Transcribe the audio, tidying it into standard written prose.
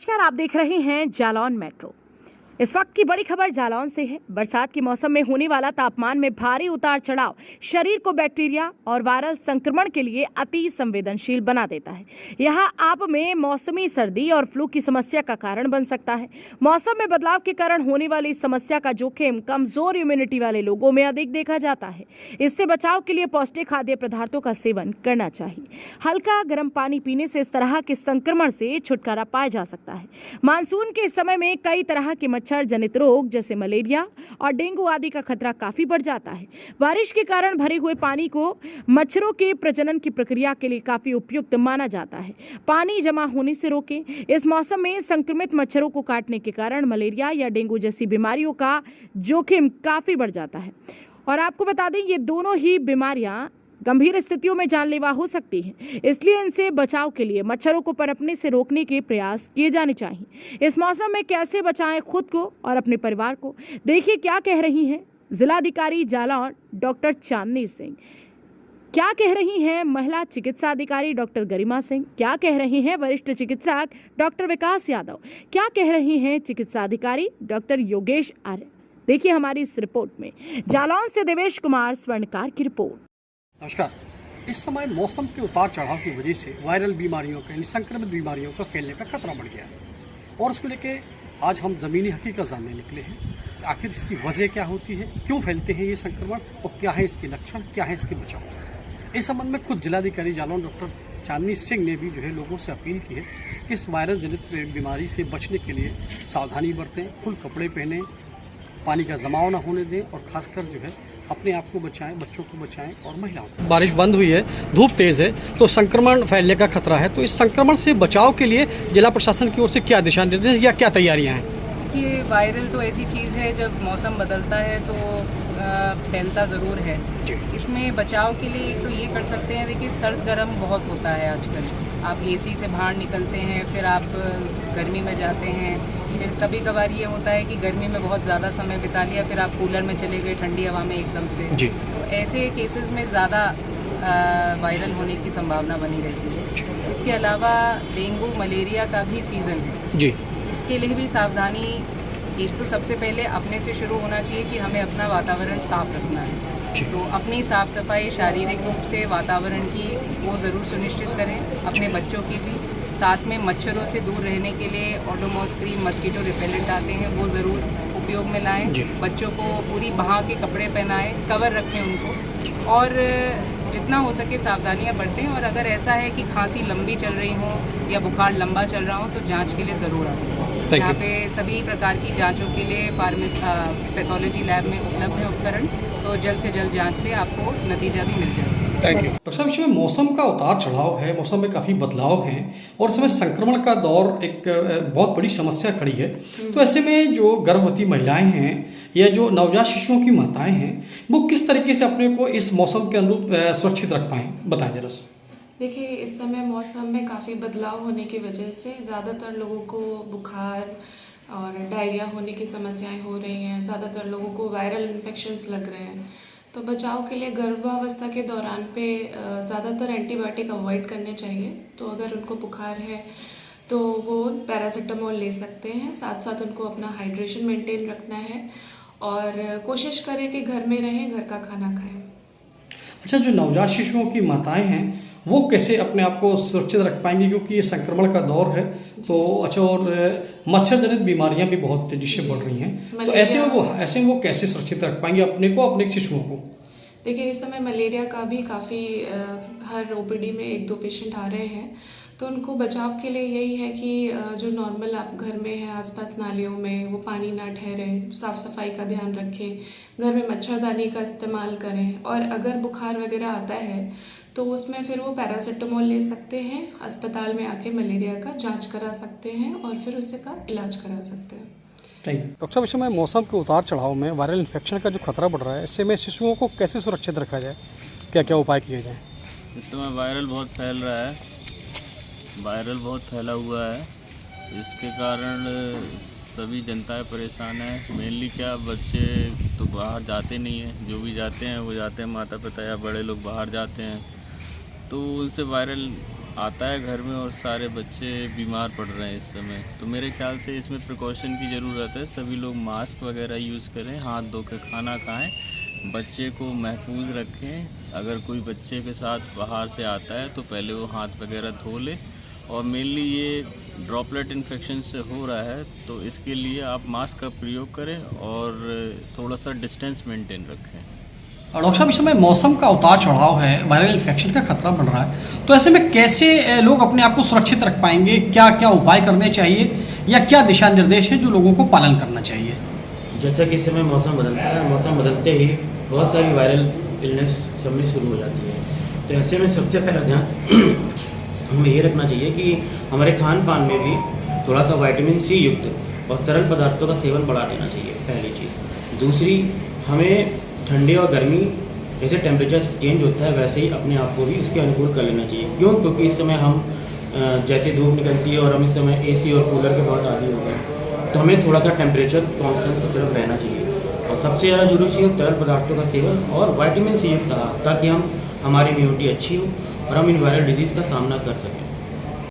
नमस्कार, आप देख रहे हैं जालौन मेट्रो। इस वक्त की बड़ी खबर जालौन से है। बरसात के मौसम में होने वाला तापमान में भारी उतार चढ़ाव शरीर को बैक्टीरिया और वायरल संक्रमण के लिए अति संवेदनशील बना देता है। यह आप में मौसमी सर्दी और फ्लू की समस्या का कारण बन सकता है। मौसम में बदलाव के कारण होने वाली इस समस्या का जोखिम कमजोर इम्यूनिटी वाले लोगों में अधिक देखा जाता है। इससे बचाव के लिए पौष्टिक खाद्य पदार्थों का सेवन करना चाहिए। हल्का गर्म पानी पीने से इस तरह के संक्रमण से छुटकारा पाया जा सकता है। मानसून के समय में कई तरह के मच्छर जनित रोग जैसे मलेरिया और डेंगू आदि का खतरा काफी बढ़ जाता है। बारिश के कारण भरे हुए पानी को मच्छरों के प्रजनन की प्रक्रिया के लिए काफी उपयुक्त माना जाता है। पानी जमा होने से रोकें। इस मौसम में संक्रमित मच्छरों को काटने के कारण मलेरिया या डेंगू जैसी बीमारियों का जोखिम काफी बढ़ जाता है। और आपको बता दें, ये दोनों ही बीमारियां गंभीर स्थितियों में जानलेवा हो सकती है। इसलिए इनसे बचाव के लिए मच्छरों को पनपने से रोकने के प्रयास किए जाने चाहिए। इस मौसम में कैसे बचाएं खुद को और अपने परिवार को, देखिए क्या कह रही हैं जिलाधिकारी जालौन डॉक्टर चांदनी सिंह, क्या कह रही हैं महिला चिकित्सा अधिकारी डॉक्टर गरिमा सिंह, क्या कह रही हैं वरिष्ठ चिकित्सक डॉक्टर विकास यादव, क्या कह रही हैं चिकित्सा अधिकारी डॉक्टर योगेश आर्य। देखिए हमारी इस रिपोर्ट में। जालौन से देवेश कुमार स्वर्णकार की रिपोर्ट। नमस्कार। इस समय मौसम के उतार चढ़ाव की वजह से वायरल बीमारियों का, संक्रमित बीमारियों का फैलने का खतरा बढ़ गया है और उसको लेके आज हम ज़मीनी हकीकत जानने निकले हैं। आखिर इसकी वजह क्या होती है, क्यों फैलते हैं ये संक्रमण और क्या है इसके लक्षण, क्या है इसके बचाव। इस संबंध में खुद जिलाधिकारी जालौन डॉक्टर चांदनी सिंह ने भी लोगों से अपील की है कि इस वायरल जनित बीमारी से बचने के लिए सावधानी बरतें, फुल कपड़े पहनें, पानी का जमाव न होने दें और खासकर अपने आप को बचाएं, बच्चों को बचाएं और महिलाओं को। बारिश बंद हुई है, धूप तेज है तो संक्रमण फैलने का खतरा है। तो इस संक्रमण से बचाव के लिए जिला प्रशासन की ओर से क्या दिशा निर्देश या क्या तैयारियां हैं? कि वायरल तो ऐसी चीज़ है, जब मौसम बदलता है तो फैलता ज़रूर है। इसमें बचाव के लिए एक तो ये कर सकते हैं, देखिए सर्द गर्म बहुत होता है आजकल। आप एसी से बाहर निकलते हैं, फिर आप गर्मी में जाते हैं, फिर कभी कभार ये होता है कि गर्मी में बहुत ज़्यादा समय बिता लिया, फिर आप कूलर में चले गए ठंडी हवा में एकदम से। तो ऐसे केसेस में ज़्यादा वायरल होने की संभावना बनी रहती है। इसके अलावा डेंगू मलेरिया का भी सीज़न है, इसके लिए भी सावधानी एक तो सबसे पहले अपने से शुरू होना चाहिए कि हमें अपना वातावरण साफ रखना है। तो अपनी साफ सफाई शारीरिक रूप से वातावरण की वो ज़रूर सुनिश्चित करें, अपने बच्चों की भी। साथ में मच्छरों से दूर रहने के लिए ओडोमॉस क्रीम, मस्कीटो रिपेलेंट आते हैं, वो ज़रूर उपयोग में लाएं। बच्चों को पूरी बाँह के कपड़े पहनाएं, कवर रखें उनको और जितना हो सके सावधानियां बरतें। और अगर ऐसा है कि खांसी लंबी चल रही हो या बुखार लंबा चल रहा हो तो जांच के लिए ज़रूर आएं। यहाँ पे सभी प्रकार की जांचों के लिए पैथोलॉजी लैब में उपलब्ध है उपकरण, तो जल्द से जल्द जांच से आपको नतीजा भी मिल जाएगा। थैंक यू डॉक्टर साहब। इसमें मौसम का उतार चढ़ाव है, मौसम में काफ़ी बदलाव हैं और इसमें संक्रमण का दौर एक बहुत बड़ी समस्या खड़ी है। तो ऐसे में जो गर्भवती महिलाएं हैं या जो नवजात शिशुओं की माताएं हैं, वो किस तरीके से अपने को इस मौसम के अनुरूप सुरक्षित रख पाएँ, बताएं जरा। देखिए, इस समय मौसम में काफ़ी बदलाव होने की वजह से ज़्यादातर लोगों को बुखार और डायरिया होने की समस्याएं हो रही हैं। ज़्यादातर लोगों को वायरल इन्फेक्शंस लग रहे हैं। तो बचाव के लिए गर्भावस्था के दौरान पे ज़्यादातर एंटीबायोटिक अवॉइड करने चाहिए। तो अगर उनको बुखार है तो वो पैरासीटामोल ले सकते हैं। साथ साथ उनको अपना हाइड्रेशन मेंटेन रखना है और कोशिश करें कि घर में रहें, घर का खाना खाएं। अच्छा, जो नवजात शिशुओं की माताएं हैं वो कैसे अपने आप को सुरक्षित रख पाएंगी, क्योंकि ये संक्रमण का दौर है। तो अच्छा, और मच्छर जनित बीमारियां भी बहुत तेजी से बढ़ रही हैं, तो ऐसे में वो कैसे सुरक्षित रख पाएंगे अपने को, अपने शिशुओं को? देखिए, इस समय मलेरिया का भी काफ़ी हर ओपीडी में 1-2 पेशेंट आ रहे हैं। तो उनको बचाव के लिए यही है कि जो नॉर्मल आप घर में है, आसपास नालियों में वो पानी ना ठहरे, साफ़ सफाई का ध्यान रखें, घर में मच्छरदानी का इस्तेमाल करें। और अगर बुखार वगैरह आता है तो उसमें फिर वो पैरासीटामोल ले सकते हैं, अस्पताल में आके मलेरिया का जांच करा सकते हैं और फिर उसे का इलाज करा सकते हैं। थैंक यू डॉक्टर साहब। इसमें मौसम के उतार चढ़ाव में वायरल इन्फेक्शन का जो खतरा बढ़ रहा है, इससे में शिशुओं को कैसे सुरक्षित रखा जाए, क्या क्या उपाय किए जाएँ? इस समय वायरल बहुत फैल रहा है, वायरल बहुत फैला हुआ है, इसके कारण सभी जनताएं परेशान है। मेनली क्या, बच्चे तो बाहर जाते नहीं हैं, जो भी जाते हैं वो जाते हैं माता पिता या बड़े लोग बाहर जाते हैं, तो उनसे वायरल आता है घर में और सारे बच्चे बीमार पड़ रहे हैं इस समय। तो मेरे ख्याल से इसमें प्रिकॉशन की ज़रूरत है। सभी लोग मास्क वगैरह यूज़ करें, हाथ धो के खाना खाएं, बच्चे को महफूज रखें। अगर कोई बच्चे के साथ बाहर से आता है तो पहले वो हाथ वगैरह धो ले। और मेनली ये ड्रॉपलेट इन्फेक्शन से हो रहा है, तो इसके लिए आप मास्क का प्रयोग करें और थोड़ा सा डिस्टेंस मेंटेन रखें। डॉक्टर साहब, इस समय मौसम का उतार चढ़ाव है, वायरल इन्फेक्शन का खतरा बढ़ रहा है, तो ऐसे में कैसे लोग अपने आप को सुरक्षित रख पाएंगे? क्या क्या उपाय करने चाहिए या क्या दिशा निर्देश है जो लोगों को पालन करना चाहिए? जैसा कि इस समय मौसम बदलता है, मौसम बदलते ही बहुत सारी वायरल इलनेस सब में शुरू हो जाती है। तो ऐसे में सबसे पहला ध्यान हमें ये रखना चाहिए कि हमारे खान पान में भी थोड़ा सा विटामिन सी युक्त और तरल पदार्थों का सेवन बढ़ा देना चाहिए, पहली चीज़। दूसरी, हमें ठंडी और गर्मी जैसे टेम्परेचर चेंज होता है वैसे ही अपने आप को भी उसके अनुकूल कर लेना चाहिए। क्यों? क्योंकि इस समय हम जैसे धूप निकलती है और हम इस समय एसी और कूलर के बहुत आदी हो गए, तो हमें थोड़ा सा टेम्परेचर कॉन्स्टेंट की तरफ रहना चाहिए। और सबसे ज़्यादा जरूरी चीज़ तरल पदार्थों का सेवन और विटामिन सी युक्त आहार, ताकि हमारी इम्यूनिटी अच्छी हो और हम इन वायरल डिजीज़ का सामना कर सकें।